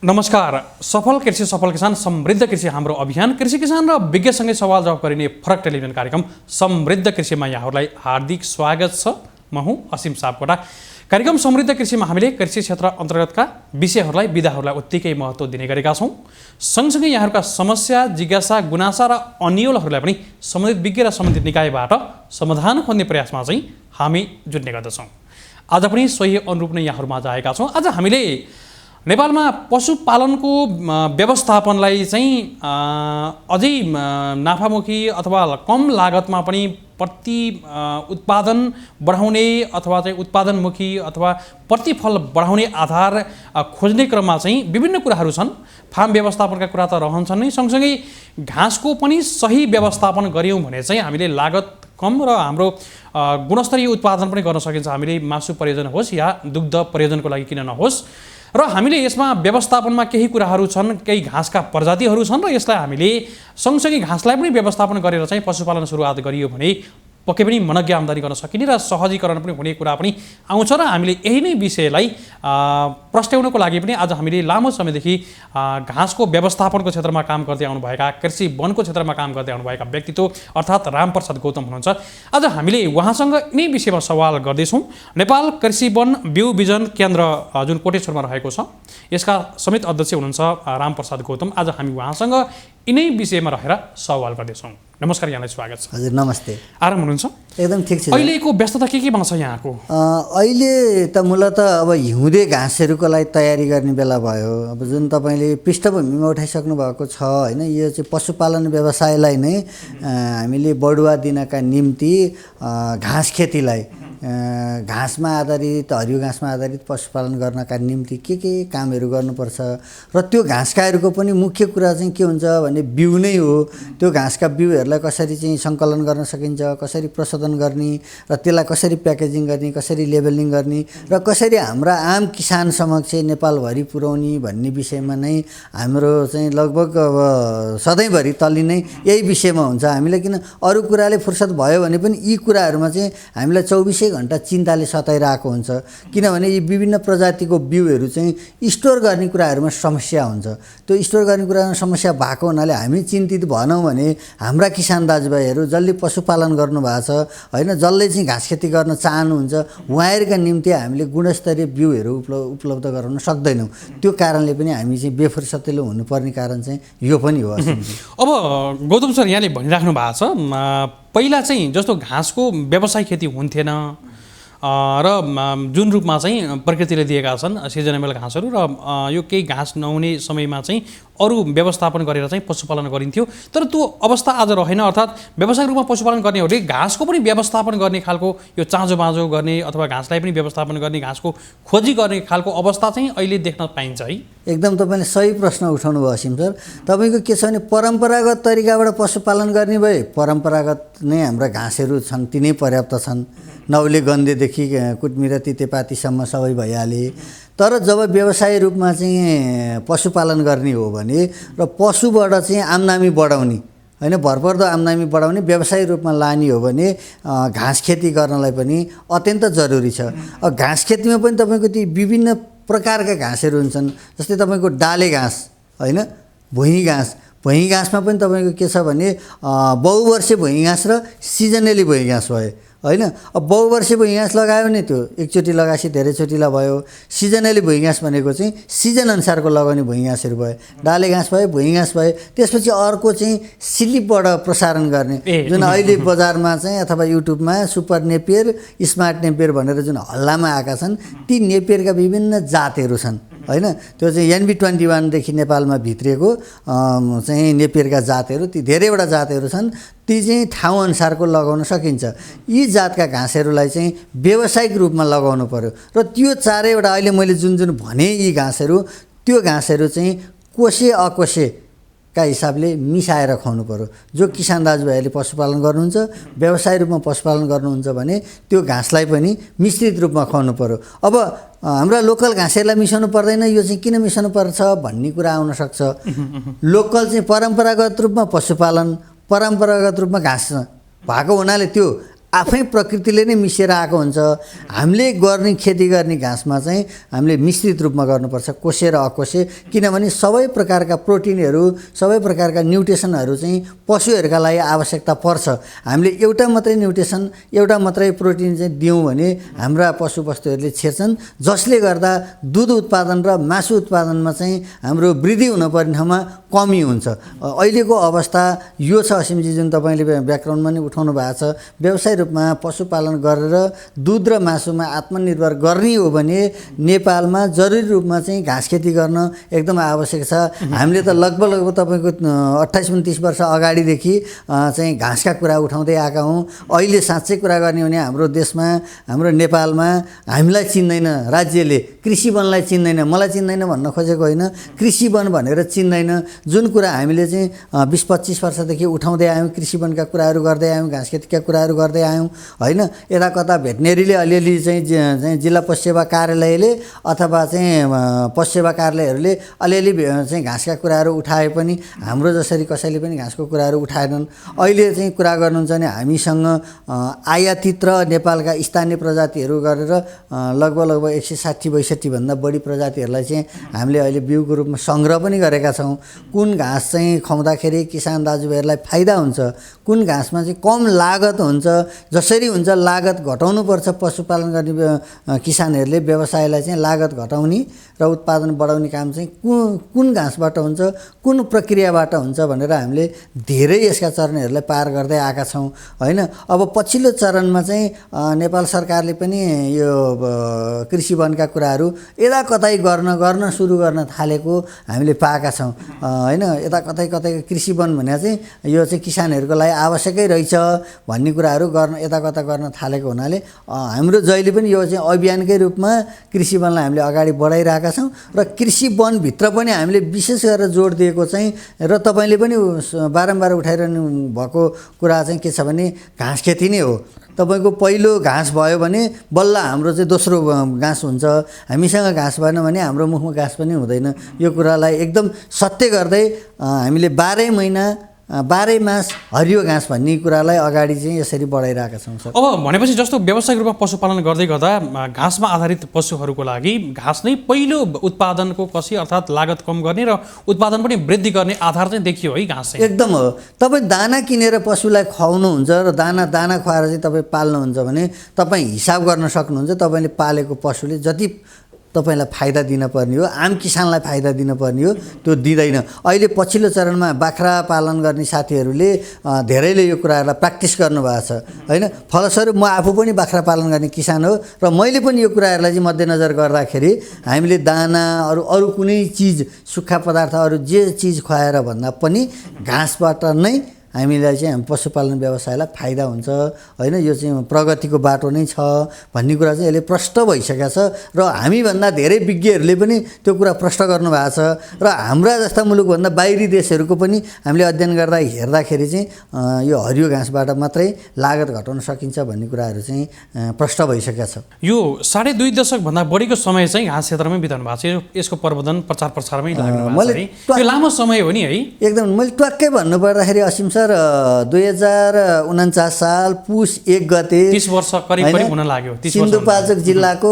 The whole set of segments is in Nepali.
नमस्कार। सफल कृषि सफल किसान समृद्ध कृषि हाम्रो अभियान कृषि किसान र विज्ञसँगै सवाल जवाफ गरिने फरक टेलिभिजन कार्यक्रम समृद्ध कृषिमा यहाँहरूलाई हार्दिक स्वागत छ। म हुँ असीम सापकोटा। कार्यक्रम समृद्ध कृषिमा हामीले कृषि क्षेत्र अन्तर्गतका विषयहरूलाई विधाहरूलाई उत्तिकै महत्त्व दिने गरेका छौँ। सँगसँगै यहाँहरूका समस्या जिज्ञासा गुनासा र अन्यलहरूलाई पनि सम्बन्धित विज्ञ र सम्बन्धित निकायबाट समाधान खोज्ने प्रयासमा चाहिँ हामी जुट्ने गर्दछौँ। आज पनि सोही अनुरूप नै यहाँहरूमा आएका छौँ। आज हामीले नेपालमा पशुपालनको व्यवस्थापनलाई चाहिँ अझै नाफामुखी अथवा कम लागतमा पनि प्रति उत्पादन बढाउने अथवा चाहिँ उत्पादनमुखी अथवा प्रतिफल बढाउने आधार खोज्ने क्रममा चाहिँ विभिन्न कुराहरू छन्। फार्म व्यवस्थापनका कुरा त रहन्छन् नै, सँगसँगै घाँसको पनि सही व्यवस्थापन गऱ्यौँ भने चाहिँ हामीले लागत कम र हाम्रो गुणस्तरीय उत्पादन पनि गर्न सकिन्छ। हामीले मासु प्रयोजन होस् या दुग्ध प्रयोजनको लागि किन नहोस्। र हामीले यसमा व्यवस्थापनमा केही कुराहरू छन्, केही घाँसका प्रजातिहरू छन् र यसलाई हामीले सँगसँगै घाँसलाई पनि व्यवस्थापन गरेर चाहिँ पशुपालन सुरुवात गरियो भने पक्कै पनि मनज्ञ आम्दानी गर्न सकिने र सहजीकरण पनि हुने कुरा पनि आउँछ। र हामीले यही नै विषयलाई प्रस्ट्याउनको लागि पनि आज हामीले लामो समयदेखि घाँसको व्यवस्थापनको क्षेत्रमा काम गर्दै आउनुभएका कृषि वनको क्षेत्रमा काम गर्दै आउनुभएका व्यक्तित्व अर्थात् रामप्रसाद गौतम हुनुहुन्छ। आज हामीले उहाँसँग यिनै विषयमा सवाल गर्दैछौँ। नेपाल कृषि वन बिउ बिजन केन्द्र जुन कोटेश्वरमा रहेको छ यसका समेत अध्यक्ष हुनुहुन्छ रामप्रसाद गौतम। आज हामी उहाँसँग यिनै विषयमा रहेर सवाल गर्दैछौँ। नमस्कार, यहाँलाई स्वागत छ। हजुर नमस्ते। आराम हुनुहुन्छ? एकदम ठिक छ। अहिलेको व्यस्तता केमा छ यहाँको? अहिले त मूलत अब हिउँदे घाँसहरूको लागि तयारी गर्ने बेला भयो। अब जुन तपाईँले पृष्ठभूमिमा उठाइसक्नु भएको छ होइन, यो चाहिँ पशुपालन व्यवसायलाई नै हामीले बढुवा दिनका निम्ति घाँस खेतीलाई घाँसमा आधारित हरियो घाँसमा आधारित पशुपालन गर्नका निम्ति के कामहरू गर्नुपर्छ र त्यो घाँसकाहरूको पनि मुख्य कुरा चाहिँ के हुन्छ भने बिउ नै हो। त्यो घाँसका बिउहरूलाई कसरी चाहिँ सङ्कलन गर्न सकिन्छ, कसरी प्रशोधन गर्ने र त्यसलाई कसरी प्याकेजिङ गर्ने, कसरी लेबलिङ गर्ने र कसरी हाम्रा आम किसान समक्ष नेपालभरि पुर्याउने भन्ने विषयमा नै हाम्रो चाहिँ लगभग अब सधैँभरि तल्लिनै यही विषयमा हुन्छ। हामीले किन अरू कुराले फुर्सद भयो भने पनि यी कुराहरूमा चाहिँ हामीलाई 24 घण्टा चिन्ताले सताइरहेको हुन्छ। किनभने यी विभिन्न प्रजातिको बिउहरू चाहिँ स्टोर गर्ने कुराहरूमा समस्या हुन्छ। त्यो स्टोर गर्ने कुरामा समस्या भएको हुनाले हामी चिन्तित भएनौँ भने हाम्रा किसान दाजुभाइहरू जसले पशुपालन गर्नुभएको छ होइन, जसले चाहिँ घाँस खेती गर्न चाहनुहुन्छ उहाँहरूका निम्ति हामीले गुणस्तरीय बिउहरू उपलब्ध गराउन सक्दैनौँ। त्यो कारणले पनि हामी चाहिँ बेफुर्सतिलो हुनुपर्ने कारण चाहिँ यो पनि हो। अब गौतम सर यहाँले भनिराख्नु भएको छ पहिला चाहिँ जस्तो घाँसको व्यवसाय खेती हुन्थेन र जुन रूपमा चाहिँ प्रकृतिले दिएका छन् सिजनेबल घाँसहरू र यो केही घाँस नहुने समयमा चाहिँ अरू व्यवस्थापन गरेर चाहिँ पशुपालन गरिन्थ्यो। तर त्यो अवस्था आज रहेन। अर्थात् व्यावसायिक रूपमा पशुपालन गर्नेहरूले घाँसको पनि व्यवस्थापन गर्ने खालको यो चाँजो बाँझो गर्ने अथवा घाँसलाई पनि व्यवस्थापन गर्ने घाँसको खोजी गर्ने खालको अवस्था चाहिँ अहिले देख्न पाइन्छ है। एकदम तपाईँले सही प्रश्न उठाउनु भयो असीम सर। तपाईँको के छ भने परम्परागत तरिकाबाट पशुपालन गर्ने भए परम्परागत नै हाम्रा घाँसहरू छन्, तिनै पर्याप्त छन्। नौले गन्धेदेखि कुटमिरा तितेपातीसम्म सबै भइहाले। तर जब व्यवसाय रूपमा चाहिँ पशुपालन गर्ने हो भने र पशुबाट चाहिँ आम्दानी बढाउने होइन, भरपर्दो आम्दानी बढाउने व्यवसाय रूपमा लाने हो भने घाँस खेती गर्नलाई पनि अत्यन्त जरुरी छ। अब घाँस खेतीमा पनि तपाईँको ती विभिन्न प्रकारका घाँसहरू हुन्छन्। जस्तै तपाईँको डाले घाँस होइन, भुइँ घाँस। भुइँ घाँसमा पनि तपाईँको के छ भने बहुवर्षे भुइँ घाँस र सिजनली भुइँ घाँस भयो होइन। अब बहुवर्षे भुइँ घाँस लगायो भने त्यो एकचोटि लगाएपछि धेरैचोटिलाई भयो। सिजनली भुइँ घाँस भनेको चाहिँ सिजन अनुसारको लगाउने भुइँ घाँसहरू भयो। डाले घाँस भयो, भुइँ घाँस भयो। त्यसपछि अर्को चाहिँ स्लिपबाट प्रसारण गर्ने जुन अहिले बजारमा चाहिँ अथवा युट्युबमा सुपर नेपियर, स्मार्ट नेपियर भनेर जुन हल्लामा आएका छन् ती नेपियरका विभिन्न जातहरू छन् होइन। त्यो चाहिँ NB21 देखि नेपालमा भित्रिएको चाहिँ नेपियरका जातहरू, ती धेरैवटा जातहरू छन्। ती चाहिँ ठाउँ अनुसारको लगाउन सकिन्छ। यी जातका घाँसहरूलाई चाहिँ व्यावसायिक रूपमा लगाउनु पर्यो र त्यो चारैवटा अहिले मैले जुन भने यी घाँसहरू, त्यो घाँसहरू चाहिँ कोसे अकोसे का हिसाबले मिसाएर खुवाउनु पर्यो। जो किसान दाजुभाइहरूले पशुपालन गर्नुहुन्छ, व्यवसाय रूपमा पशुपालन गर्नुहुन्छ भने त्यो घाँसलाई पनि मिश्रित रूपमा खुवाउनु पर्यो। अब हाम्रा लोकल घाँसहरूलाई मिसाउनु पर्दैन, यो चाहिँ किन मिसाउनु पर्छ भन्ने कुरा आउन सक्छ। लोकल चाहिँ परम्परागत रूपमा पशुपालन, परम्परागत रूपमा घाँस भएको हुनाले त्यो आफै प्रकृतिले नै मिसिएर आएको हुन्छ। हामीले गर्ने खेती गर्ने घाँसमा चाहिँ हामीले मिश्रित रूपमा गर्नुपर्छ, कोसे र अकोसे, किनभने सबै प्रकारका प्रोटिनहरू, सबै प्रकारका न्युट्रिसनहरू चाहिँ पशुहरूका लागि आवश्यकता पर्छ। हामीले एउटा मात्रै न्युट्रिसन, एउटा मात्रै प्रोटिन चाहिँ दियौँ भने हाम्रा पशुवस्तुहरूले छेर्छन्, जसले गर्दा दुध उत्पादन र मासु उत्पादनमा चाहिँ हाम्रो वृद्धि हुनुपर्ने ठाउँमा कमी हुन्छ। अहिलेको अवस्था यो छ असीमजी, जुन तपाईँले ब्याकग्राउन्डमा नि उठाउनु भएको छ। व्यवसाय रूपमा पशुपालन गरेर दुध र मासुमा आत्मनिर्भर गर्ने हो भने नेपालमा जरुरी रूपमा चाहिँ घाँस खेती गर्न एकदम आवश्यक छ। हामीले त लगभग तपाईँको 28-29 वर्ष अगाडिदेखि चाहिँ घाँसका कुरा उठाउँदै आएका हौँ। अहिले साँच्चै कुरा गर्ने हो भने हाम्रो देशमा, हाम्रो नेपालमा हामीलाई चिन्दैन, राज्यले कृषि वनलाई चिन्दैन। मलाई चिन्दैन भन्न खोजेको होइन, कृषि वन भनेर चिन्दैन। जुन कुरा हामीले चाहिँ 20-25 वर्षदेखि उठाउँदै आयौँ, कृषि वनका कुराहरू गर्दै आयौँ, घाँस खेतीका कुराहरू गर्दै आयौँ होइन। यता कता भेटनेरीले अलिअलि चाहिँ जिल्ला पशु सेवा कार्यालयले अथवा चाहिँ पशु सेवा कार्यालयहरूले अलिअलि चाहिँ घाँसका कुराहरू उठाए पनि हाम्रो जसरी कसैले पनि घाँसको कुराहरू उठाएनन्। अहिले चाहिँ कुरा गर्नुहुन्छ भने हामीसँग आयातित र नेपालका स्थानीय प्रजातिहरू गरेर लगभग 160-62 भन्दा बढी प्रजातिहरूलाई चाहिँ हामीले अहिले बिउको रूपमा सङ्ग्रह पनि गरेका छौँ। कुन घाँस चाहिँ खुवाउँदाखेरि किसान दाजुभाइहरूलाई फाइदा हुन्छ, कुन घाँसमा चाहिँ कम लागत हुन्छ, जसरी हुन्छ लागत घटाउनुपर्छ। पशुपालन गर्ने किसानहरूले व्यवसायलाई चाहिँ लागत घटाउने र उत्पादन बढाउने काम चाहिँ कुन घाँसबाट हुन्छ, कुन प्रक्रियाबाट हुन्छ भनेर हामीले धेरै यसका चरणहरूलाई पार गर्दै आएका छौँ होइन। अब पछिल्लो चरणमा चाहिँ नेपाल सरकारले पनि यो कृषि वनका कुराहरू यता कतै गर्न सुरु गर्न थालेको हामीले पाएका छौँ होइन। यता कतै कृषि वन भने चाहिँ यो चाहिँ किसानहरूको लागि आवश्यकै रहेछ भन्ने कुराहरू गर्न यता कता गर्न थालेको हुनाले हाम्रो जहिले पनि यो चाहिँ अभियानकै रूपमा कृषि वनलाई हामीले अगाडि बढाइरहेका छौँ। र कृषि वनभित्र पनि हामीले विशेष गरेर जोड दिएको चाहिँ, र तपाईँले पनि बारम्बार उठाइरहनु भएको कुरा चाहिँ के छ भने घाँस खेती नै हो। तपाईँको पहिलो घाँस भयो भने बल्ल हाम्रो चाहिँ दोस्रो घाँस हुन्छ। हामीसँग घाँस भएन भने हाम्रो मुखमा घाँस पनि हुँदैन। यो कुरालाई एकदम सत्य गर्दै हामीले 12 महिना 12 मास हरियो घाँस भन्ने कुरालाई अगाडि चाहिँ यसरी बढाइरहेका छौँ सर। अब भनेपछि जस्तो व्यावसायिक रूपमा पशुपालन गर्दै गर्दा घाँसमा आधारित पशुहरूको लागि घाँस नै पहिलो उत्पादनको कसी अर्थात् लागत कम गर्ने र उत्पादन पनि वृद्धि गर्ने आधार चाहिँ देखियो है घाँस चाहिँ। एकदम हो। तपाईँ दाना किनेर पशुलाई खुवाउनुहुन्छ र दाना खुवाएर चाहिँ तपाईँ पाल्नुहुन्छ भने तपाईँ हिसाब गर्न सक्नुहुन्छ तपाईँले पालेको पशुले जति तपाईलाई फाइदा दिनुपर्ने हो, आम किसानलाई फाइदा दिनुपर्ने हो, त्यो दिँदैन। अहिले पछिल्लो चरणमा बाख्रा पालन गर्ने साथीहरूले धेरैले यो कुराहरूलाई प्र्याक्टिस गर्नुभएको छ होइन। फलस्वरूप म आफू पनि बाख्रा पालन गर्ने किसान हो र मैले पनि यो कुराहरूलाई चाहिँ मध्यनजर गर्दाखेरि हामीले दाना अरू कुनै चिज सुक्खा पदार्थ अरू जे चिज खुवाएर भन्दा पनि घाँसबाट नै हामीलाई चाहिँ पशुपालन व्यवसायलाई फाइदा हुन्छ होइन। यो चाहिँ प्रगतिको बाटो नै छ भन्ने कुरा चाहिँ यसले प्रष्ट भइसकेको छ र हामीभन्दा धेरै विज्ञहरूले पनि त्यो कुरा प्रष्ट गर्नुभएको छ। र हाम्रा जस्ता मुलुकभन्दा बाहिरी देशहरूको पनि हामीले अध्ययन गर्दा हेर्दाखेरि चाहिँ यो हरियो घाँसबाट मात्रै लागत घटाउन सकिन्छ भन्ने कुराहरू चाहिँ प्रष्ट भइसकेको छ। यो 2.5 दशकभन्दा बढीको समय चाहिँ घाँस क्षेत्रमै बिताउनु भएको छ। यसको प्रवर्धन प्रचार प्रसारमै लाग्नु भएको छ। यो लामो समय हो नि है। एकदम। मैले ट्वाक्कै भन्नुपर्दाखेरि असीम सर 2049 साल पुस 1 गते 30 वर्ष करिब हुन लाग्यो। सिन्धुपाल्चोक जिल्लाको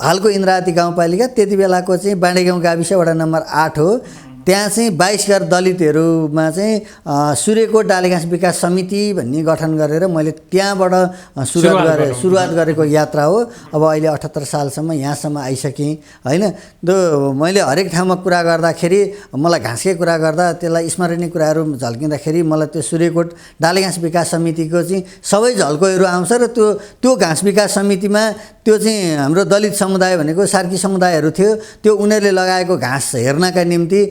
हालको इन्द्रावती गाउँपालिका त्यति बेलाको चाहिँ बाँडेगाउँ गाविस वडा नम्बर 8 हो। त्यहाँ चाहिँ 22 घर दलितहरूमा चाहिँ सूर्यकोट डालेघाँस विकास समिति भन्ने गठन गरेर मैले त्यहाँबाट सुरुवात गरेको यात्रा हो। अब अहिले 78 सालसम्म यहाँसम्म आइसकेँ होइन। मैले हरेक ठाउँमा कुरा गर्दाखेरि मलाई घाँसकै कुरा गर्दा त्यसलाई स्मरणीय कुराहरू झल्किँदाखेरि मलाई त्यो सूर्यकोट डालेघाँस विकास समितिको चाहिँ सबै झल्कोहरू आउँछ र त्यो घाँस विकास समितिमा त्यो चाहिँ हाम्रो दलित समुदाय भनेको सार्की समुदायहरू थियो। त्यो उनीहरूले लगाएको घाँस हेर्नका निम्ति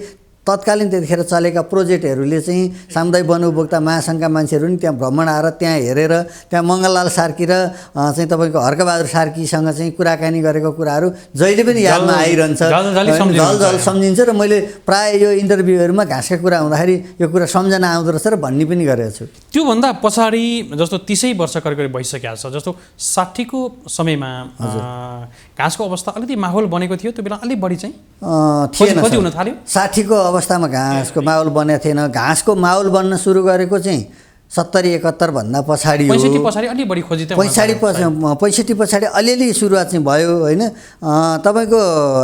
तत्कालीन त्यतिखेर चलेका प्रोजेक्टहरूले चाहिँ सामुदायिक वन उपभोक्ता महासङ्घका मान्छेहरू नि त्यहाँ भ्रमण आएर त्यहाँ हेरेर त्यहाँ मङ्गललाल सार्की र चाहिँ तपाईँको हर्कबहादुर सार्कीसँग चाहिँ कुराकानी गरेको कुराहरू जहिले पनि यादमा आइरहन्छ, जल सम्झिन्छ। र मैले प्रायः यो इन्टरभ्यूहरूमा घाँसका कुरा हुँदाखेरि यो कुरा सम्झना आउँदो रहेछ र भन्ने पनि गरेको छु। त्योभन्दा पछाडि जस्तो 30 वर्ष करिब भइसकेको छ, जस्तो 60को समयमा घाँसको अवस्था अलिकति माहौल बनेको थियो, त्यो बेला अलिक बढी चाहिँ थिएन। हुन थाल्यो। 60को अवस्थामा घाँसको माहौल बनेको थिएन। घाँसको माहौल बन्न सुरु गरेको चाहिँ 70-71 भन्दा पछाडि हो। 65 पछाडि अलि बढी खोजी 65 पछाडि अलिअलि सुरुवात चाहिँ भयो होइन। तपाईँको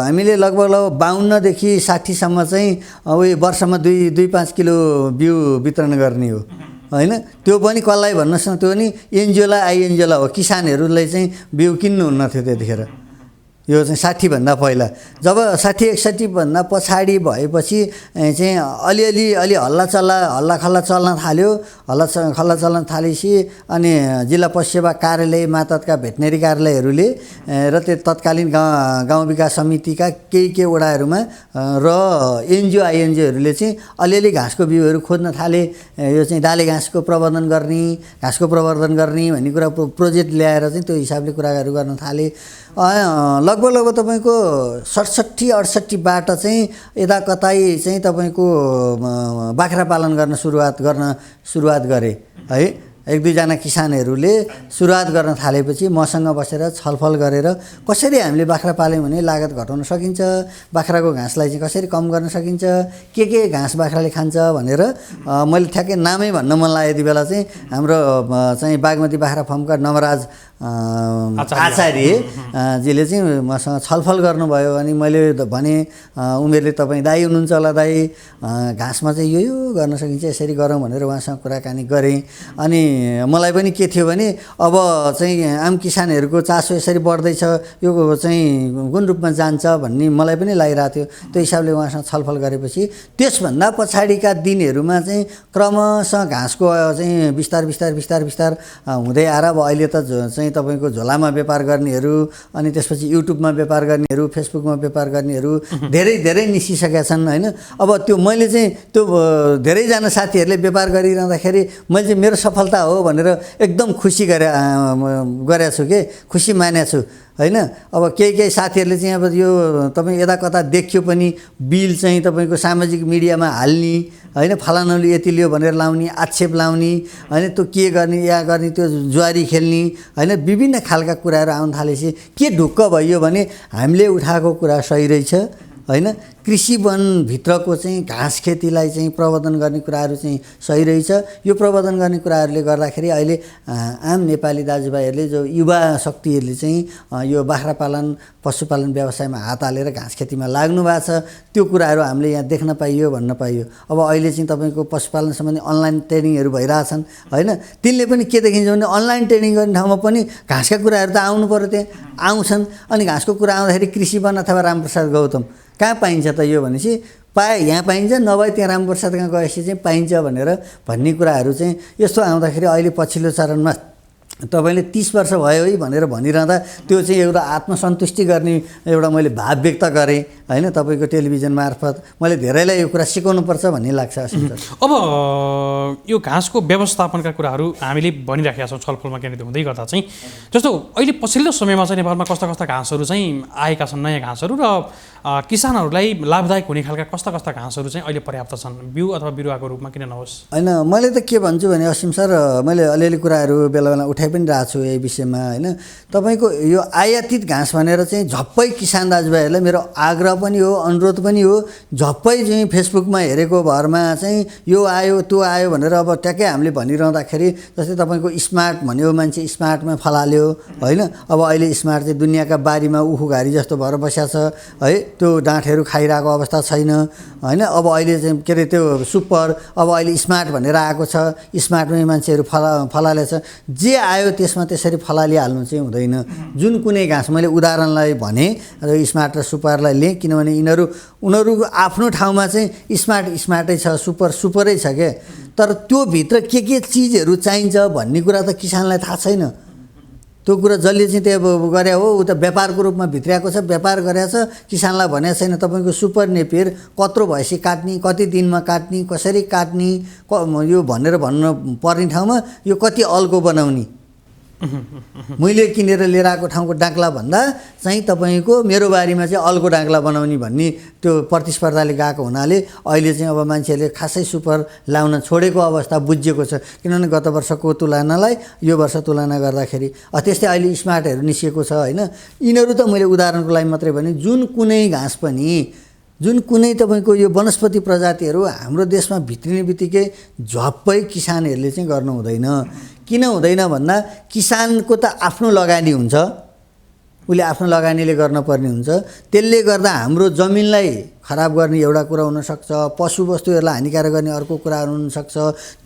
हामीले लगभग 52 देखि 60 सम्म चाहिँ उयो वर्षमा 2-5 किलो बिउ वितरण गर्ने हो होइन। त्यो पनि कसलाई भन्नुहोस् न, त्यो पनि एनजिओलाई आइएनजिओलाई हो, किसानहरूलाई चाहिँ बिउ किन्नु हुन्न थियो त्यतिखेर। यो चाहिँ 60 भन्दा पहिला। जब 60-61 भन्दा पछाडि भएपछि चाहिँ अलि हल्लाखल्ला चल्न थाल्यो। हल्ला चल्न थालेपछि अनि जिल्ला पशु सेवा कार्यालय मातहतका भेटनेरी कार्यालयहरूले र त्यो तत्कालीन गाउँ विकास समितिका केही वडाहरूमा र एनजिओ आइएनजिओहरूले चाहिँ अलिअलि घाँसको बिउहरू खोज्न थाले। यो चाहिँ डाले घाँसको प्रबन्धन गर्ने, घाँसको प्रवर्धन गर्ने भन्ने कुरा प्रोजेक्ट ल्याएर चाहिँ त्यो हिसाबले कुराहरू गर्न थाले। लगभग तपाईँको 67-68बाट चाहिँ यता कतै चाहिँ तपाईँको बाख्रा पालन गर्न सुरुवात गरे है। 1-2जना किसानहरूले सुरुवात गर्न थालेपछि मसँग बसेर छलफल गरेर कसरी हामीले बाख्रा पाल्यौँ भने लागत घटाउन सकिन्छ, बाख्राको घाँसलाई चाहिँ कसरी कम गर्न सकिन्छ, के घाँस बाख्राले खान्छ भनेर मैले ठ्याक्कै नामै भन्न मन लाग्यो। यति बेला चाहिँ हाम्रो चाहिँ बागमती बाख्रा फार्मका नवराज आचार्यजीले चाहिँ मसँग छलफल गर्नुभयो। अनि मैले भने उमेरले तपाईँ दाइ हुनुहुन्छ होला दाइ, घाँसमा चाहिँ यो गर्न सकिन्छ, यसरी गरौँ भनेर उहाँसँग कुराकानी गरेँ। अनि मलाई पनि के थियो भने अब चाहिँ आम किसानहरूको चासो यसरी बढ्दैछ, यो चाहिँ कुन रूपमा जान्छ भन्ने मलाई पनि लागिरहेको थियो। त्यो हिसाबले उहाँसँग छलफल गरेपछि त्यसभन्दा पछाडिका दिनहरूमा चाहिँ क्रमशः घाँसको चाहिँ बिस्तार हुँदै आएर अब अहिले त चाहिँ तपाईँको झोलामा व्यापार गर्नेहरू, अनि त्यसपछि युट्युबमा व्यापार गर्नेहरू, फेसबुकमा व्यापार गर्नेहरू धेरै निस्किसकेका छन् होइन। अब त्यो मैले चाहिँ त्यो धेरैजना साथीहरूले व्यापार गरिरहँदाखेरि मैले चाहिँ मेरो सफलता हो भनेर एकदम खुसी गरेको छु कि खुसी मानेको छु होइन। अब केही साथीहरूले चाहिँ अब यो तपाईँ यता कता देखियो पनि बिल चाहिँ तपाईँको सामाजिक मिडियामा हाल्ने होइन, फलानाले यति लियो भनेर लाउने, आक्षेप लाउने होइन, त्यो के गर्ने या गर्ने, त्यो जुवारी खेल्ने होइन, विभिन्न खालका कुराहरू आउन थालेपछि के ढुक्क भयो भने हामीले उठाएको कुरा सही रहेछ होइन। कृषि वनभित्रको चाहिँ घाँस खेतीलाई चाहिँ प्रवर्धन गर्ने कुराहरू चाहिँ सही रहेछ। यो प्रवर्धन गर्ने कुराहरूले गर्दाखेरि अहिले आम नेपाली दाजुभाइहरूले जो युवा शक्तिहरूले चाहिँ यो बाख्रा पालन पशुपालन व्यवसायमा हात हालेर घाँस खेतीमा लाग्नु भएको छ, त्यो कुराहरू हामीले यहाँ देख्न पाइयो भन्न पाइयो। अब अहिले चाहिँ तपाईँको पशुपालन सम्बन्धी अनलाइन ट्रेनिङहरू भइरहेछन् होइन। तिनले पनि के देखिन्छ भने अनलाइन ट्रेनिङ गर्ने ठाउँमा पनि घाँसका कुराहरू त आउनु पऱ्यो, त्यहाँ आउँछन्। अनि घाँसको कुरा आउँदाखेरि कृषि वन अथवा रामप्रसाद गौतम कहाँ पाइन्छ त यो भनेपछि यहाँ पाइन्छ, नभए त्यहाँ रामप्रसाद कहाँ गएपछि चाहिँ पाइन्छ भन्ने कुराहरू चाहिँ यस्तो आउँदाखेरि अहिले पछिल्लो चरणमा तपाईँले 30 वर्ष भयो है भनेर भनिरहँदा त्यो चाहिँ एउटा आत्मसन्तुष्टि गर्ने एउटा मैले भाव व्यक्त गरेँ होइन। तपाईँको टेलिभिजन मार्फत मैले धेरैलाई यो कुरा सिकाउनुपर्छ भन्ने लाग्छ। अब यो घाँसको व्यवस्थापनका कुराहरू हामीले भनिराखेका छौँ छलफलमा केन्द्रित हुँदै गर्दा चाहिँ, जस्तो अहिले पछिल्लो समयमा चाहिँ नेपालमा कस्ता घाँसहरू चाहिँ आएका छन्, नयाँ घाँसहरू, र किसानहरूलाई लाभदायक हुने खालका कस्ता घाँसहरू चाहिँ अहिले पर्याप्त छन्, बिउ अथवा बिरुवाको रूपमा किन नहोस्? होइन, मैले त के भन्छु भने असीम सर, मैले अलिअलि कुराहरू बेला बेला उठाइ पनि रहेको छु यही विषयमा होइन। तपाईँको यो आयातित घाँस भनेर चाहिँ झप्पै किसान दाजुभाइहरूलाई मेरो आग्रह पनि हो, अनुरोध पनि हो। झप्पै चाहिँ फेसबुकमा हेरेको भरमा चाहिँ यो आयो त्यो आयो भनेर अब ट्याक्कै हामीले भनिरहँदाखेरि, जस्तै तपाईँको स्मार्ट भन्यो, मान्छे स्मार्टमा फलाल्यो होइन। अब अहिले स्मार्ट चाहिँ दुनियाँका बारीमा उखुघारी जस्तो भएर बसेको छ है, त्यो डाँठहरू खाइरहेको अवस्था छैन होइन। अब अहिले चाहिँ के अरे त्यो सुपर, अब अहिले स्मार्ट भनेर आएको छ, स्मार्टमै मान्छेहरू फलालेछ। जे आयो त्यसमा त्यसरी फलालिहाल्नु चाहिँ हुँदैन। जुन कुनै घाँस मैले उदाहरणलाई भने स्मार्ट र सुपरलाई लिएँ, किनभने उनीहरूको आफ्नो ठाउँमा चाहिँ स्मार्टै छ, सुपरै छ क्या। तर त्यो भित्र के चिजहरू चाहिन्छ भन्ने कुरा त किसानलाई थाहा छैन त्यो कुरा जसले चाहिँ त्यो गरे हो ऊ त व्यापारको रूपमा भित्र्याएको छ, व्यापार गरेको छ, किसानलाई भनेको छैन तपाईँको सुपर नेपियर कत्रो भएपछि काट्ने, कति दिनमा काट्ने, कसरी काट्ने यो भनेर भन्नु पर्ने ठाउँमा यो कति अल्को बनाउने, मैले किनेर लिएर आएको ठाउँको डाक्ला भन्दा चाहिँ तपाईँको मेरो बारीमा चाहिँ अल्को डाक्ला बनाउने भन्ने त्यो प्रतिस्पर्धाले गएको हुनाले अहिले चाहिँ अब मान्छेले खासै सुपर लाउन छोडेको अवस्था बुझिएको छ। किनभने गत वर्षको तुलनालाई यो वर्ष तुलना गर्दाखेरि त्यस्तै अहिले स्मार्टहरू निस्किएको छ होइन। यिनीहरू त मैले उदाहरणको लागि मात्रै भने जुन कुनै घाँस पनि, जुन कुनै तपाईँको यो वनस्पति प्रजातिहरू हाम्रो देशमा भित्रिने बित्तिकै झप्पै किसानहरूले चाहिँ गर्नु हुँदैन। किन हुँदैन भन्दा किसानको त आफ्नो लगानी हुन्छ, उसले आफ्नो लगानीले गर्नुपर्ने हुन्छ। त्यसले गर्दा हाम्रो जमिनलाई खराब गर्ने एउटा कुरा हुनसक्छ, पशुवस्तुहरूलाई हानिकारक गर्ने अर्को कुराहरू हुनसक्छ।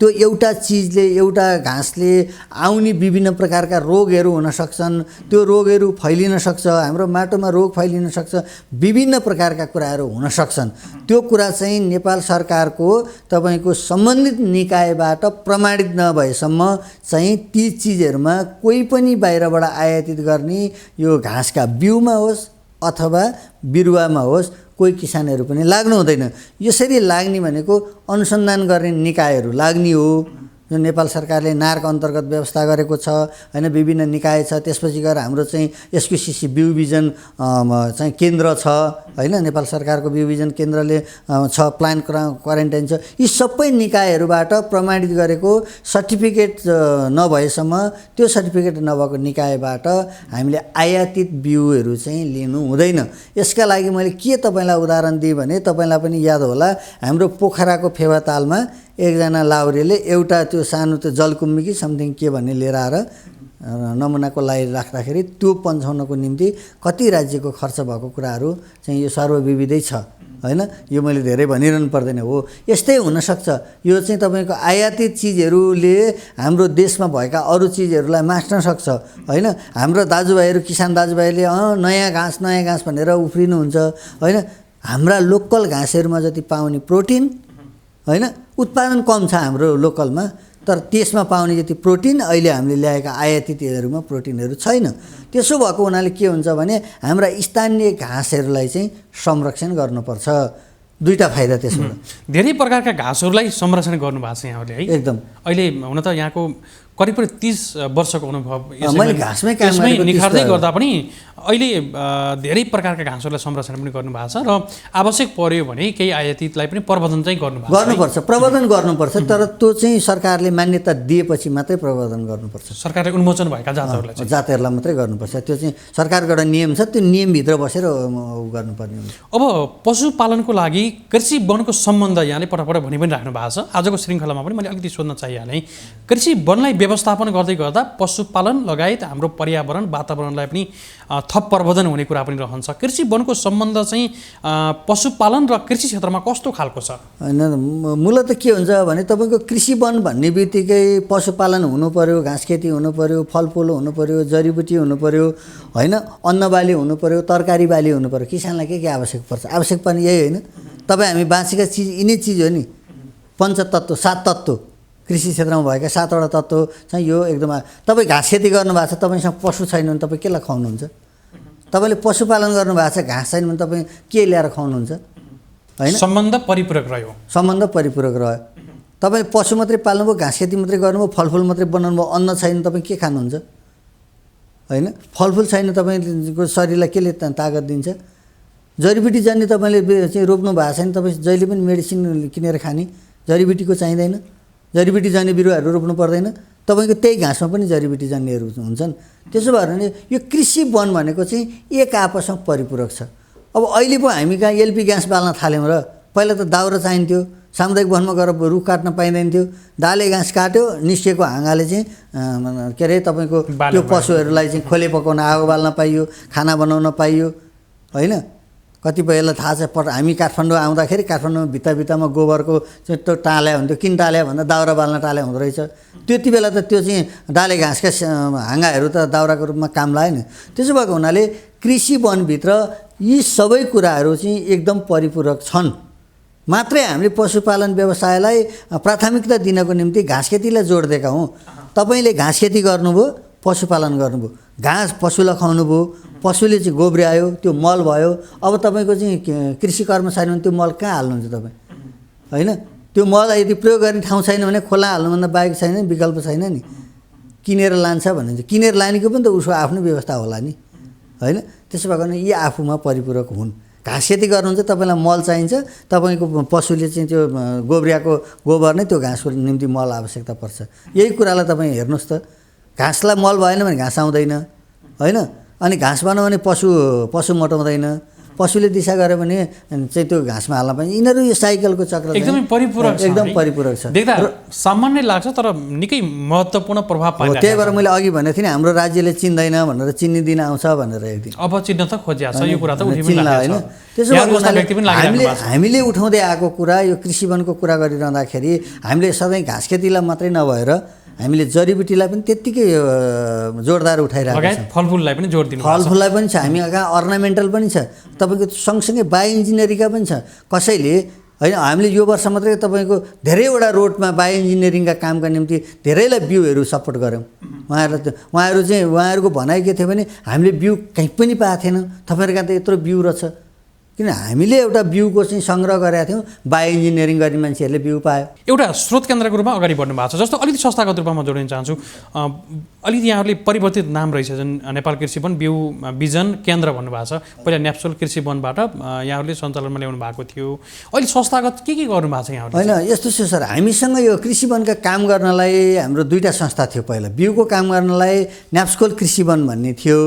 त्यो एउटा चिजले, एउटा घाँसले आउने विभिन्न प्रकारका रोगहरू हुनसक्छन्, त्यो रोगहरू फैलिन सक्छ, हाम्रो माटोमा रोग फैलिन सक्छ, विभिन्न प्रकारका कुराहरू हुनसक्छन्। त्यो कुरा चाहिँ नेपाल सरकारको तपाईँको सम्बन्धित निकायबाट प्रमाणित नभएसम्म चाहिँ ती चिजहरूमा कोही पनि बाहिरबाट आयातित गर्ने यो घाँसका बिउमा होस् अथवा बिरुवामा होस् कोही किसानहरू पनि लाग्नु हुँदैन। यसरी लाग्ने भनेको अनुसन्धान गर्ने निकायहरू लाग्ने हो, जो नेपाल सरकारले नार्क अन्तर्गत व्यवस्था गरेको छ होइन। विभिन्न निकाय छ, त्यसपछि गएर हाम्रो चाहिँ एसक्युसिसी बिउ बिजन चाहिँ केन्द्र छ होइन, नेपाल सरकारको बिउ बिजन केन्द्रले छ, प्लान्ट क्वारेन्टाइन छ। यी सबै निकायहरूबाट प्रमाणित गरेको सर्टिफिकेट नभएसम्म त्यो सर्टिफिकेट नभएको निकायबाट हामीले आयातित बिउहरू चाहिँ लिनु हुँदैन। यसका लागि मैले के तपाईँलाई उदाहरण दिएँ भने तपाईँलाई पनि याद होला, हाम्रो पोखराको फेवातालमा एकजना लाउरेले एउटा त्यो सानो त्यो जलकुम्बी कि समथिङ के भन्ने लिएर आएर नमुनाको लागि राख्दाखेरि त्यो पन्छाउनको निम्ति कति राज्यको खर्च भएको कुराहरू चाहिँ यो सर्वविदितै छ होइन। यो मैले धेरै भनिरहनु पर्दैन हो। यस्तै हुनसक्छ, यो चाहिँ तपाईँको आयातित चिजहरूले हाम्रो देशमा भएका अरू चिजहरूलाई मास्न सक्छ होइन। हाम्रो दाजुभाइहरू, किसान दाजुभाइले नयाँ घाँस भनेर उफ्रिनुहुन्छ होइन। हाम्रा लोकल घाँसहरूमा जति पाउने प्रोटिन होइन, उत्पादन कम छ हाम्रो लोकलमा, तर त्यसमा पाउने जति प्रोटिन अहिले हामीले ल्याएका आयातितहरूमा प्रोटिनहरू छैन। त्यसो भएको हुनाले के हुन्छ भने हाम्रा स्थानीय घाँसहरूलाई चाहिँ संरक्षण गर्नुपर्छ। दुईटा फाइदा त्यसबाट। धेरै प्रकारका घाँसहरूलाई संरक्षण गर्नुभएको छ यहाँहरूले है। एकदम। अहिले हुन त यहाँको करिब 30 वर्षको अनुभव मैले घाँसमै निखार्दै गर्दा पनि अहिले धेरै प्रकारका घाँसहरूलाई संरक्षण पनि गर्नुभएको छ र आवश्यक पर्यो भने केही आयातितलाई पनि प्रबन्धन चाहिँ गर्नुपर्छ। प्रबन्धन गर्नुपर्छ, तर त्यो चाहिँ सरकारले मान्यता दिएपछि मात्रै प्रबन्धन गर्नुपर्छ। सरकारले उन्मोचन भएका जातहरूलाई मात्रै गर्नुपर्छ। त्यो चाहिँ सरकारको एउटा नियम छ, त्यो नियमभित्र बसेर गर्नुपर्ने हुन्छ। अब पशुपालनको लागि कृषि वनको सम्बन्ध यहाँले पटक भनि पनि राख्नु भएको छ। आजको श्रृङ्खलामा पनि मैले अलिकति सोध्न चाहिहालेँ, कृषि वनलाई व्यवस्थापन गर्दै गर्दा पशुपालन लगायत हाम्रो पर्यावरण वातावरणलाई पनि थप प्रवर्धन हुने कुरा पनि रहन्छ। कृषि वनको सम्बन्ध चाहिँ पशुपालन र कृषि क्षेत्रमा कस्तो खालको छ? होइन, मूलत के हुन्छ भने तपाईँको कृषि वन भन्ने बित्तिकै पशुपालन हुनु पर्यो, घाँस खेती हुनु पर्यो, फलफुल हुनु पर्यो, जडीबुटी हुनु पर्यो होइन, अन्नबाली हुनु पर्यो, तरकारी बाली हुनु पर्यो। किसानलाई के आवश्यक पर्छ? आवश्यक पर्ने यही होइन। तपाईँ हामी बाँचेका चिज यिनै चिज हो नि, पञ्चतत्त्व, 7 तत्त्व, कृषि क्षेत्रमा भएका 7वटा तत्त्व चाहिँ यो एकदम। तपाईँ घाँस खेती गर्नुभएको छ, तपाईँसँग पशु छैन भने तपाईँ केलाई खुवाउनुहुन्छ? तपाईँले पशुपालन गर्नुभएको छ, घाँस छैन भने तपाईँ के ल्याएर खुवाउनुहुन्छ होइन? सम्बन्ध परिपूरक रह्यो। सम्बन्ध परिपूरक रह्यो। तपाईँले पशु मात्रै पाल्नुभयो, घाँस खेती मात्रै गर्नुभयो, फलफुल मात्रै बनाउनु भयो, अन्न छैन तपाईँ के खानुहुन्छ होइन? फलफुल छैन तपाईँको शरीरलाई केले तागत दिन्छ? जडीबुटी जान्ने तपाईँले चाहिँ रोप्नु भएको छैन, तपाईँ जहिले पनि मेडिसिन किनेर खाने, जडीबुटीको चाहिँदैन। जडीबुटी जान्ने बिरुवाहरू रोप्नु पर्दैन, तपाईँको त्यही घाँसमा पनि जडीबुटी जान्नेहरू हुन्छन्। त्यसो भएर भने यो कृषि वन भनेको चाहिँ एक आपसमा परिपूरक छ। अब अहिले पो हामी कहाँ एलपी ग्यास बाल्न थाल्यौँ र पहिला त दाउरा चाहिन्थ्यो, सामुदायिक वनमा गएर रुख काट्न पाइँदैन थियो। डाले घाँस काट्यो, निस्केको हाँगाले चाहिँ के अरे तपाईँको त्यो पशुहरूलाई चाहिँ खोले पकाउन, आगो बाल्न पाइयो, खाना बनाउन पाइयो होइन। कतिपयलाई थाहा छ, हामी काठमाडौँ आउँदाखेरि काठमाडौँमा भित्तामा गोबरको चाहिँ त्यो टाल्या हुन्थ्यो। किन टाल्या भन्दा दाउरा बाल्न टाल्या हुँदो रहेछ। त्यति बेला त त्यो चाहिँ डाले घाँसका हाँगाहरू त दाउराको रूपमा काम लाग्यो नि। त्यसो भएको हुनाले कृषि वनभित्र यी सबै कुराहरू चाहिँ एकदम परिपूरक छन्। मात्रै हामीले पशुपालन व्यवसायलाई प्राथमिकता दिनको निम्ति घाँस खेतीलाई जोड दिएका हौँ। तपाईँले घाँस खेती गर्नुभयो, पशुपालन गर्नुभयो, घाँस पशुलाई खुवाउनु भयो, पशुले चाहिँ गोब्र्यायो, त्यो मल भयो। अब तपाईँको चाहिँ कृषि कर्मचारी भने त्यो मल कहाँ हाल्नुहुन्छ तपाईँ, होइन? त्यो मल यदि प्रयोग गर्ने ठाउँ छैन भने खोला हाल्नुभन्दा बाहेक छैन, विकल्प छैन नि। किनेर लान्छ भने चाहिँ किनेर लानेको पनि त उसको आफ्नो व्यवस्था होला नि, होइन? त्यसो भएको यी आफूमा परिपूरक हुन्। घाँस खेती गर्नुहुन्छ तपाईँलाई मल चाहिन्छ, तपाईँको पशुले चाहिँ त्यो गोब्र्याएको गोबर नै त्यो घाँसको निम्ति मल आवश्यकता पर्छ। यही कुरालाई तपाईँ हेर्नुहोस् त, घाँसलाई मल भएन भने घाँस आउँदैन, होइन? अनि घाँस बनायो भने पशु मोटाउँदैन, पशुले दिशा गऱ्यो भने चाहिँ त्यो घाँसमा हाल्न पाइन्छ। यिनीहरू यो साइकलको चक्र एकदमै परिपूरक छ, एकदम परिपूरक छ। देख्दा सामान्य लाग्छ तर निकै महत्त्वपूर्ण प्रभाव पाइन्छ। त्यही भएर मैले अघि भनेको थिएँ नि, हाम्रो राज्यले चिन्दैन भनेर चिन्ने दिन आउँछ भनेर एक दिन। अब चिन्न त खोजिया छ, यो कुरा त उठिन चिन्ला, होइन? त्यसो भएको हामीले उठाउँदै आएको कुरा, यो कृषि वनको कुरा गरिरहँदाखेरि हामीले सधैँ घाँस खेतीलाई मात्रै नभएर हामीले जडीबुटीलाई पनि त्यत्तिकै जोडदार उठाइरहेको छौँ। फलफुललाई पनि जोड दिनु, फलफुललाई पनि छ, हामी कहाँ अर्नामेन्टल पनि छ, तपाईँको सँगसँगै बायो इन्जिनियरिङका पनि छ। कसैले होइन, हामीले यो वर्ष मात्रै तपाईँको धेरैवटा रोडमा बायो इन्जिनियरिङका कामका निम्ति धेरैलाई बिउहरू सपोर्ट गऱ्यौँ। उहाँहरूको भनाइ के थियो भने हामीले बिउ कहीँ पनि पाएको थिएन, तपाईँहरू कहाँ त यत्रो बिउ रहेछ। किन हामीले एउटा बिउको चाहिँ सङ्ग्रह गरेका थियौँ, बायो इन्जिनियरिङ गर्ने मान्छेहरूले बिउ पायो। एउटा स्रोत केन्द्रको रूपमा अगाडि बढ्नु भएको छ। जस्तो अलिकति संस्थागत रूपमा म जोडिन चाहन्छु, अलिकति यहाँहरूले परिवर्तित नाम रहेछ, जुन नेपाल कृषि वन बिउ बिजन केन्द्र भन्नुभएको छ। पहिला न्याप्सोल कृषि वनबाट यहाँहरूले सञ्चालनमा ल्याउनु भएको थियो, अहिले संस्थागत के गर्नु भएको छ यहाँहरूले? होइन, यस्तो छ सर, हामीसँग यो कृषि वनका काम गर्नलाई हाम्रो दुईवटा संस्था थियो। पहिला बिउको काम गर्नलाई न्याप्सोल कृषि वन भन्ने थियो,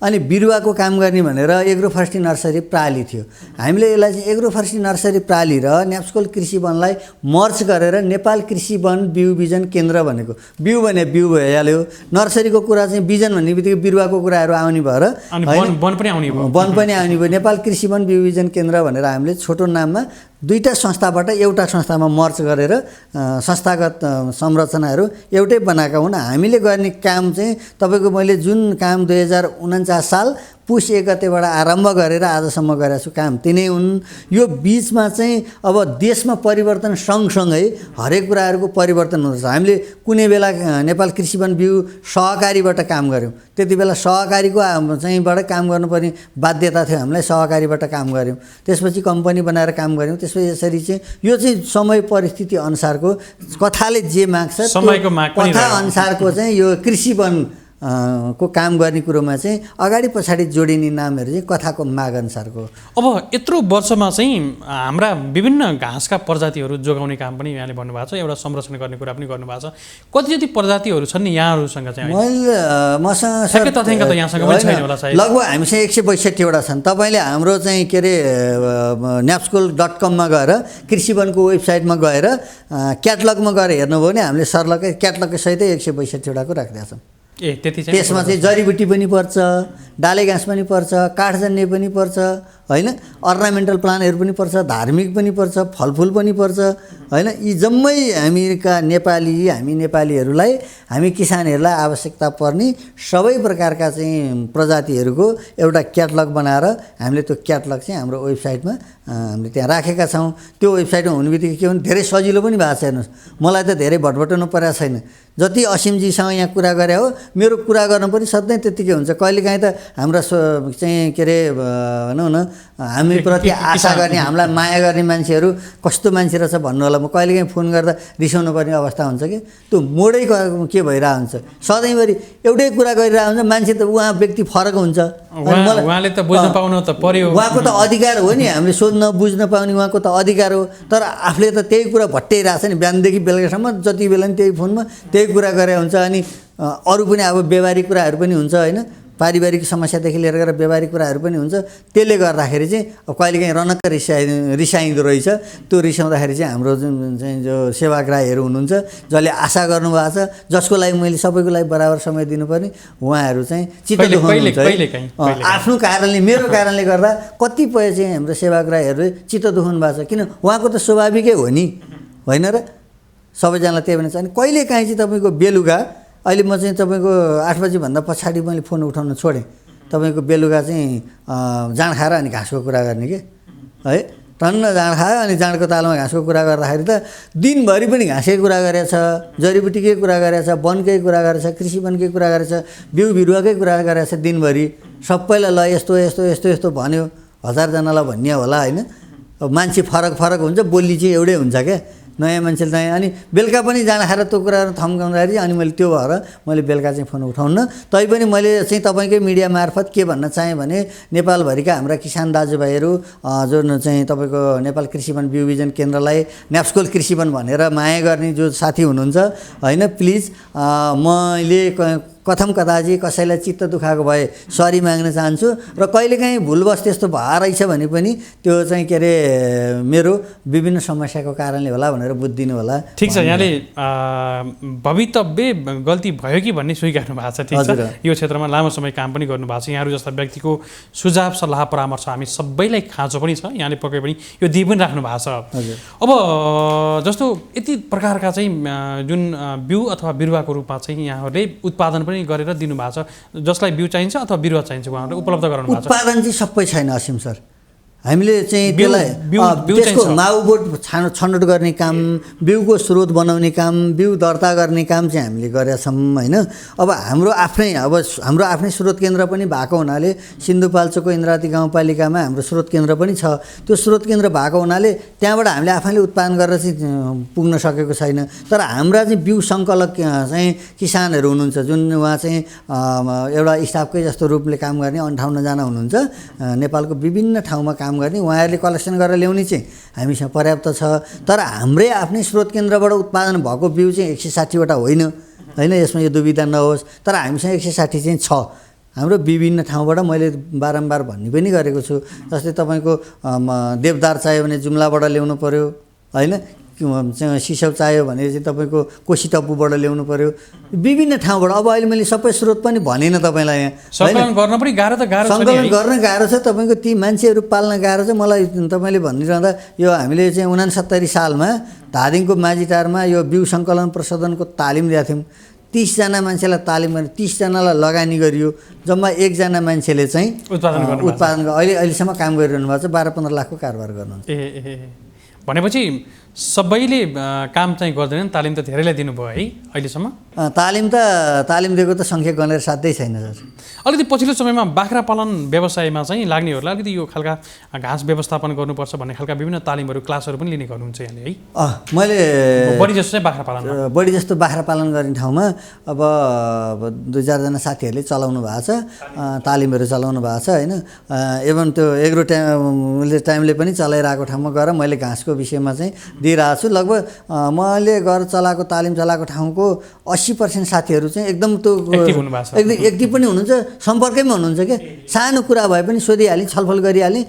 अनि बिरुवाको काम गर्ने भनेर एग्रो फरेस्ट्री नर्सरी प्राली थियो। हामीले यसलाई चाहिँ एग्रो फरेस्ट्री नर्सरी प्राली र न्याप्सोल कृषि वनलाई मर्ज गरेर नेपाल कृषि वन बिउ बिजन केन्द्र भनेको, बिउ भने बिउ भइहाल्यो, नर्सरीको कुरा चाहिँ बिजन भन्ने बित्तिकै बिरुवाको कुराहरू आउने भएर वन पनि आउने भयो। नेपाल कृषि वन बिउ बिजन केन्द्र भनेर हामीले छोटो नाममा दुईवटा संस्थाबाट एउटा संस्थामा मर्ज गरेर संस्थागत संरचनाहरू एउटै बनाएका हुन्। हामीले गर्ने काम चाहिँ तपाईँको मैले जुन काम 2049 साल पुस 1 गतेबाट आरम्भ गरेर आजसम्म गरेको छु काम तिनै हुन्। यो बिचमा चाहिँ अब देशमा परिवर्तन सँगसँगै हरेक कुराहरूको परिवर्तन हुँदैछ। हामीले कुनै बेला नेपाल कृषि वन बिउ सहकारीबाट काम गऱ्यौँ, त्यति बेला सहकारीको चाहिँबाट काम गर्नुपर्ने बाध्यता थियो, हामीलाई सहकारीबाट काम गऱ्यौँ, त्यसपछि कम्पनी बनाएर काम गऱ्यौँ। त्यसपछि यसरी चाहिँ यो चाहिँ समय परिस्थिति अनुसारको कथाले जे माग्छ कथा अनुसारको चाहिँ यो कृषि वन को काम गर्ने कुरोमा चाहिँ अगाडि पछाडि जोडिने नामहरू चाहिँ कथाको माग अनुसारको। अब यत्रो वर्षमा चाहिँ हाम्रा विभिन्न घाँसका प्रजातिहरू जोगाउने काम पनि यहाँले भन्नुभएको छ, एउटा संरक्षण गर्ने कुरा पनि गर्नुभएको छ। कति जति प्रजातिहरू छन् नि यहाँहरूसँग चाहिँ? मसँग ठ्याक्कै तथ्याङ्क त यहाँसँग पनि छैन होला सायद। लगभग हामीसँग 162वटा छन्। तपाईँले हाम्रो चाहिँ के अरे napscol.com गएर कृषि वनको वेबसाइटमा गएर क्याटलगमा गएर हेर्नुभयो भने हामीले सर्लकै क्याटलगकै सहितै 162वटाको राखिदिएका छौँ। त्यसमा चाहिँ जडीबुटी पनि पर्छ, डाले घाँस पनि पर्छ, काठजन्य पनि पर्छ, होइन, अर्नामेन्टल प्लान्टहरू पनि पर्छ, धार्मिक पनि पर्छ, फलफुल पनि पर्छ, होइन। यी जम्मै हामी नेपालीहरूलाई हामी किसानहरूलाई आवश्यकता पर्ने सबै प्रकारका चाहिँ प्रजातिहरूको एउटा क्याटलग बनाएर हामीले त्यो क्याटलग चाहिँ हाम्रो वेबसाइटमा हामीले त्यहाँ राखेका छौँ। त्यो वेबसाइटमा हुने बित्तिकै के भने धेरै सजिलो पनि भएको छ। हेर्नुहोस्, मलाई त धेरै भटभटाउनु परेको छैन। जति असीमजीसँग यहाँ कुरा गरे हो, मेरो कुरा गर्न पनि सधैँ त्यत्तिकै हुन्छ। कहिलेकाहीँ त हाम्रा चाहिँ के अरे भनौँ न, हामीप्रति आशा गर्ने, हामीलाई माया गर्ने मान्छेहरू कस्तो मान्छे रहेछ भन्नु होला। म कहिलेकाहीँ फोन गर्दा रिसाउनु पर्ने अवस्था हुन्छ कि त्यो मोडै के भइरहेको हुन्छ। सधैँभरि एउटै कुरा गरिरहेको हुन्छ, मान्छे त उहाँ व्यक्ति फरक हुन्छ। उहाँले त बुझ्न पाउनु त पर्यो, उहाँको त अधिकार हो नि, हामीले सोध्न बुझ्न पाउने उहाँको त अधिकार हो। तर आफूले त त्यही कुरा भट्टाइरहेछ नि, बिहानदेखि बेलुकासम्म जति बेला नि त्यही फोनमा त्यही कुरा गरे हुन्छ। अनि अरू पनि अब व्यवहारिक कुराहरू पनि हुन्छ, होइन, पारिवारिक समस्यादेखि लिएर गएर व्यवहारिक कुराहरू पनि हुन्छ। त्यसले गर्दाखेरि चाहिँ अब कहिलेकाहीँ रनक्क रिसाइँदो रहेछ। त्यो रिसाउँदाखेरि चाहिँ हाम्रो जुन चाहिँ जो सेवाग्राहीहरू हुनुहुन्छ, जसले आशा गर्नुभएको छ, जसको लागि मैले सबैको लागि बराबर समय दिनुपर्ने, उहाँहरू चाहिँ चित्त दुखाउनुहुन्छ। आफ्नो कारणले, मेरो कारणले गर्दा कतिपय चाहिँ हाम्रो सेवाग्राहीहरू चित्त दुखाउनु भएको छ। किन, उहाँको त स्वाभाविकै हो नि, होइन र? सबैजनालाई त्यही भन्छ। अनि कहिलेकाहीँ चाहिँ तपाईँको बेलुका, अहिले म चाहिँ तपाईँको 8 बजीभन्दा पछाडि मैले फोन उठाउन छोडेँ। तपाईँको बेलुका चाहिँ जाँड खाएर अनि घाँसको कुरा गर्ने के है, टन्न जाँड खायो अनि जाँडको तालमा घाँसको कुरा गर्दाखेरि त दिनभरि पनि घाँसकै कुरा गरेछ, जडीबुटीकै कुरा गरेछ, वनकै कुरा गरेछ, कृषि वनकै कुरा गरेछ, बिउ बिरुवाकै कुरा गरेछ दिनभरि। सबैलाई ल यस्तो यस्तो यस्तो यस्तो भन्यो, 1000जनालाई भन्ने होला होइन। अब मान्छे फरक फरक हुन्छ, बोली चाहिँ एउटै हुन्छ क्या, नयाँ मान्छेले चाहिँ। अनि बेलुका पनि जाँड खाएर त्यो कुराहरू थम्काउँदाखेरि अनि मैले त्यो भएर मैले बेलुका चाहिँ फोन उठाउन्न। तैपनि मैले चाहिँ तपाईँकै मिडिया मार्फत के भन्न चाहेँ भने नेपालभरिका हाम्रा किसान दाजुभाइहरू जो चाहिँ तपाईँको नेपाल कृषि वन बिउ बिजन केन्द्रलाई न्याप्सकोल कृषि वन भनेर माया गर्ने जो साथी हुनुहुन्छ होइन, प्लिज मैले कथम कदाची कसैलाई चित्त दुखाएको भए सरी माग्न चाहन्छु। र कहिलेकाहीँ भुलवश त्यस्तो भएरहेछ भने पनि त्यो चाहिँ के अरे मेरो विभिन्न समस्याको कारणले होला भनेर बुझिदिनु होला। ठिक छ, यहाँले भवितव्य गल्ती भयो कि भन्ने स्वीकार्नु भएको छ। ठिक छ, यो क्षेत्रमा लामो समय काम पनि गर्नुभएको छ। यहाँहरू जस्ता व्यक्तिको सुझाव सल्लाह परामर्श हामी सबैलाई खाँचो पनि छ, यहाँले पक्कै पनि यो दिइ पनि राख्नु भएको छ। अब जस्तो यति प्रकारका चाहिँ जुन बिउ अथवा बिरुवाको रूपमा चाहिँ यहाँहरूले उत्पादन पनि गरेर दिनुभएको छ, जसलाई बिउ चाहिन्छ अथवा बिरुवा चाहिन्छ उहाँहरूले उपलब्ध गराउनु भएको छ। उत्पादन चाहिँ सबै छैन असीम सर, हामीले चाहिँ त्यसलाई त्यसको माउबोट छनौट गर्ने काम, बिउको स्रोत बनाउने काम, बिउ दर्ता गर्ने काम चाहिँ हामीले गरेका छौँ होइन। अब हाम्रो आफ्नै स्रोत केन्द्र पनि भएको हुनाले सिन्धुपाल्चोकको इन्द्रावती गाउँपालिकामा हाम्रो स्रोत केन्द्र पनि छ। त्यो स्रोत केन्द्र भएको हुनाले त्यहाँबाट हामीले आफैले उत्पादन गरेर चाहिँ पुग्न सकेको छैन। तर हाम्रा चाहिँ बिउ सङ्कलक चाहिँ किसानहरू हुनुहुन्छ, जुन उहाँ चाहिँ एउटा स्टाफकै जस्तो रूपले काम गर्ने 58 जना हुनुहुन्छ नेपालको विभिन्न ठाउँमा काम गर्ने, उहाँहरूले कलेक्सन गरेर ल्याउने चाहिँ हामीसँग पर्याप्त छ। तर हाम्रै आफ्नै स्रोत केन्द्रबाट उत्पादन भएको बिउ चाहिँ 160वटा होइन होइन, यसमा यो दुविधा नहोस्। तर हामीसँग 160 चाहिँ छ हाम्रो विभिन्न ठाउँबाट। मैले बारम्बार भन्ने पनि गरेको छु, जस्तै तपाईँको देवदार चाहियो भने जुम्लाबाट ल्याउनु पऱ्यो होइन, सिसौ चाहियो भने चाहिँ तपाईँको कोशी टप्पूबाट ल्याउनु पऱ्यो, विभिन्न ठाउँबाट। अब अहिले मैले सबै स्रोत पनि भनेन तपाईँलाई, यहाँ सङ्कलन गर्न पनि गाह्रो त गाह्रो, सङ्कलन गर्न गाह्रो छ। तपाईँको ती मान्छेहरू पाल्न गाह्रो छ। मलाई तपाईँले भनिरहँदा यो हामीले चाहिँ 69 सालमा धादिङको माझीटारमा यो बिउ सङ्कलन प्रशोधनको तालिम दिएका थियौँ। 30 जना मान्छेलाई तालिम गर्ने, 30 जनालाई लगानी गरियो, जम्मा 1 जना मान्छेले चाहिँ उत्पादन अहिलेसम्म काम गरिरहनु भएको छ, 12-15 लाखको कारोबार गर्नुहुन्छ। भनेपछि सबैले काम चाहिँ गर्दैनन्, तालिम त धेरैलाई दिनुभयो है अहिलेसम्म? तालिम दिएको त सङ्ख्या गनेर साध्यै छैन सर। अलिकति पछिल्लो समयमा बाख्रा पालन व्यवसायमा चाहिँ लाग्नेहरूलाई अलिकति यो खालका घाँस व्यवस्थापन गर्नुपर्छ भन्ने खालका विभिन्न तालिमहरू क्लासहरू पनि लिने गर्नुहुन्छ यहाँले है? मैले बढी जस्तो चाहिँ बाख्रा पालन, बढी जस्तो बाख्रा पालन गर्ने ठाउँमा अब 2-4 जना साथीहरूले चलाउनु भएको छ, तालिमहरू चलाउनु भएको छ होइन। एवं त्यो एग्रो टाइमले पनि चलाइरहेको ठाउँमा गएर मैले घाँसको विषयमा चाहिँ दिइरहेको छु। लगभग मैले गएर चलाएको तालिम चलाएको ठाउँको 80% साथीहरू चाहिँ एकदम त्यो एकदम एक्टिभ पनि हुनुहुन्छ, सम्पर्कैमा हुनुहुन्छ क्या। सानो कुरा भए पनि सोधिहालेँ, छलफल गरिहालेँ,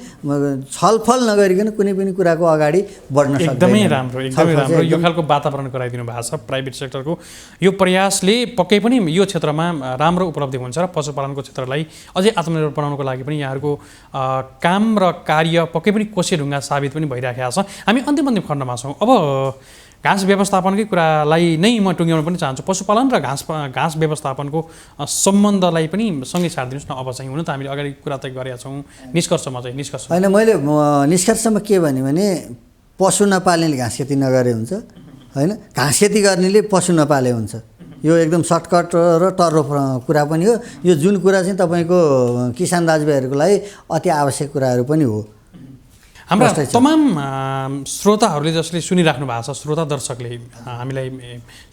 छलफल नगरिकन कुनै पनि कुराको अगाडि बढ्न सक्दैन। एकदमै राम्रो, एकदमै राम्रो यो खालको वातावरण गराइदिनु भएको छ। प्राइभेट सेक्टरको यो प्रयासले पक्कै पनि यो क्षेत्रमा राम्रो उपलब्धि हुन्छ र पशुपालनको क्षेत्रलाई अझै आत्मनिर्भर बनाउनको लागि पनि यहाँहरूको काम र कार्य पक्कै पनि कोसेढुङ्गा साबित पनि भइराखेको छ। हामी अन्तिम खण्डमा छौँ। अब घाँस व्यवस्थापनकै कुरालाई नै म टुङ्ग्याउन पनि चाहन्छु। पशुपालन र घाँस व्यवस्थापनको सम्बन्धलाई पनि सँगै सारिदिनुहोस् न। अब चाहिँ हुन त हामीले अगाडि कुरा त गरेका छौँ, निष्कर्षमा चाहिँ निष्कर्ष होइन। मैले निष्कर्षमा के भने पशु नपाल्नेले घाँस खेती नगरे हुन्छ होइन, घाँस खेती गर्नेले पशु नपाले हुन्छ। यो एकदम सर्टकट र टर्रो कुरा पनि हो। यो जुन कुरा चाहिँ तपाईँको किसान दाजुभाइहरूको लागि अति आवश्यक कुराहरू पनि हो। हाम्रा तमाम श्रोताहरूले जसले सुनिराख्नु भएको छ, श्रोता दर्शकले हामीलाई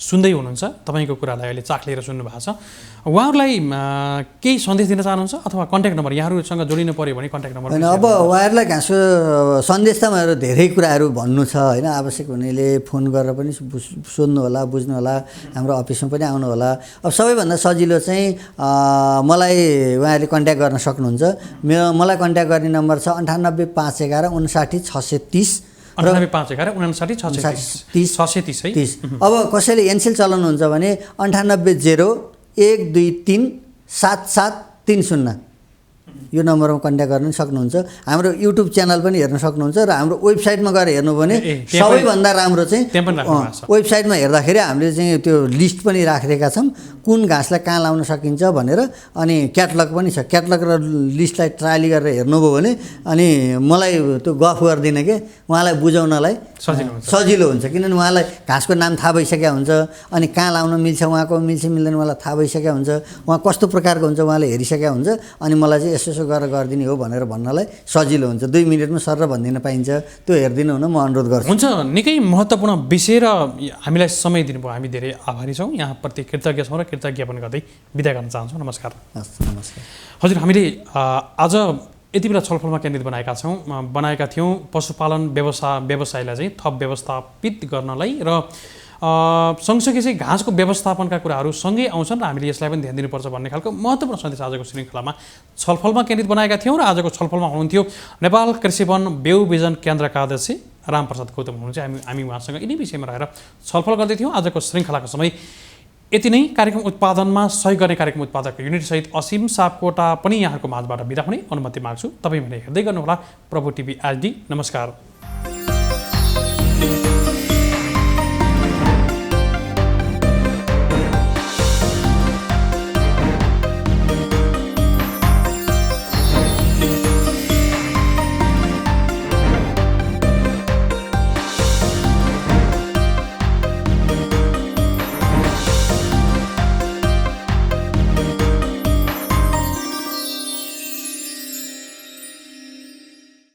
सुन्दै हुनुहुन्छ, तपाईँको कुरालाई अहिले चाख लिएर सुन्नु भएको छ, उहाँहरूलाई केही सन्देश दिन चाहनुहुन्छ अथवा कन्ट्याक्ट नम्बर यहाँहरूसँग जोडिनु पऱ्यो भने कन्ट्याक्ट नम्बर? होइन, अब उहाँहरूलाई घाँस सन्देश त मेरो धेरै कुराहरू भन्नु छ होइन। आवश्यक हुनेले फोन गरेर पनि सोध्नु होला, बुझ्नु होला, हाम्रो अफिसमा पनि आउनु होला। अब सबैभन्दा सजिलो चाहिँ मलाई उहाँहरूले कन्ट्याक्ट गर्न सक्नुहुन्छ। मलाई कन्ट्याक्ट गर्ने नम्बर छ 98 511 59 630 98 511 59 630 है। अब कसैले एनसेल चलाउनुहुन्छ भने 98 0 1 2 3 7 7 3 0 यो नम्बरमा कन्ट्याक्ट गर्न सक्नुहुन्छ। हाम्रो युट्युब च्यानल पनि हेर्न सक्नुहुन्छ र हाम्रो वेबसाइटमा गएर हेर्नु भने सबैभन्दा राम्रो चाहिँ वेबसाइटमा हेर्दाखेरि हामीले चाहिँ त्यो लिस्ट पनि राखिरहेका छौँ कुन घाँसलाई कहाँ लाउन सकिन्छ भनेर। अनि क्याटलग पनि छ, क्याटलग र लिस्टलाई ट्रायल गरेर हेर्नुभयो भने अनि मलाई त्यो गफ गरिदिने के उहाँलाई बुझाउनलाई सजिलो हुन्छ, किनभने उहाँलाई घाँसको नाम थाहा भइसकेको हुन्छ, अनि कहाँ लाउन मिल्छ उहाँको मिल्छ मिल्दैन उहाँलाई थाहा भइसकेको हुन्छ, उहाँ कस्तो प्रकारको हुन्छ उहाँले हेरिसकेको हुन्छ। अनि मलाई चाहिँ यसो गरेर गरिदिने हो भनेर भन्नलाई सजिलो हुन्छ, 2 मिनटमा सर भनिदिन पाइन्छ। त्यो हेरिदिनु हुन म अनुरोध गर्छु। हुन्छ, निकै महत्त्वपूर्ण विषय र हामीलाई समय दिनुभयो, हामी धेरै आभारी छौँ, यहाँप्रति कृतज्ञ छौँ र कृतज्ञ पनि गर्दै बिदा गर्न चाहन्छौँ। नमस्कार। नमस्कार। हजुर, हामीले आज यति बेला छलफलमा केन्द्रित बनाएका थियौँ पशुपालन व्यवसायलाई चाहिँ थप व्यवस्थापित गर्नलाई र सँगसँगै चाहिँ घाँसको व्यवस्थापनका कुराहरू सँगै आउँछन् र हामीले यसलाई पनि ध्यान दिनुपर्छ भन्ने खालको महत्त्वपूर्ण सन्देश आजको श्रृङ्खलामा छलफलमा केन्द्रित बनाएका थियौँ। र आजको छलफलमा हुनुहुन्थ्यो नेपाल कृषि वन बेउ बिजन केन्द्रका अध्यक्ष रामप्रसाद गौतम हुनुहुन्छ। हामी उहाँसँग यिनै विषयमा रहेर छलफल गर्दै थियौँ। आजको श्रृङ्खलाको समय यति नै। कार्यक्रम उत्पादनमा सहयोग गर्ने कार्यक्रम उत्पादक युनिटसहित असीम सापकोटा पनि यहाँहरूको माझबाट बिदा हुने अनुमति माग्छु। तपाईँ भने हेर्दै गर्नुहोला प्रभु टिभी HD। नमस्कार।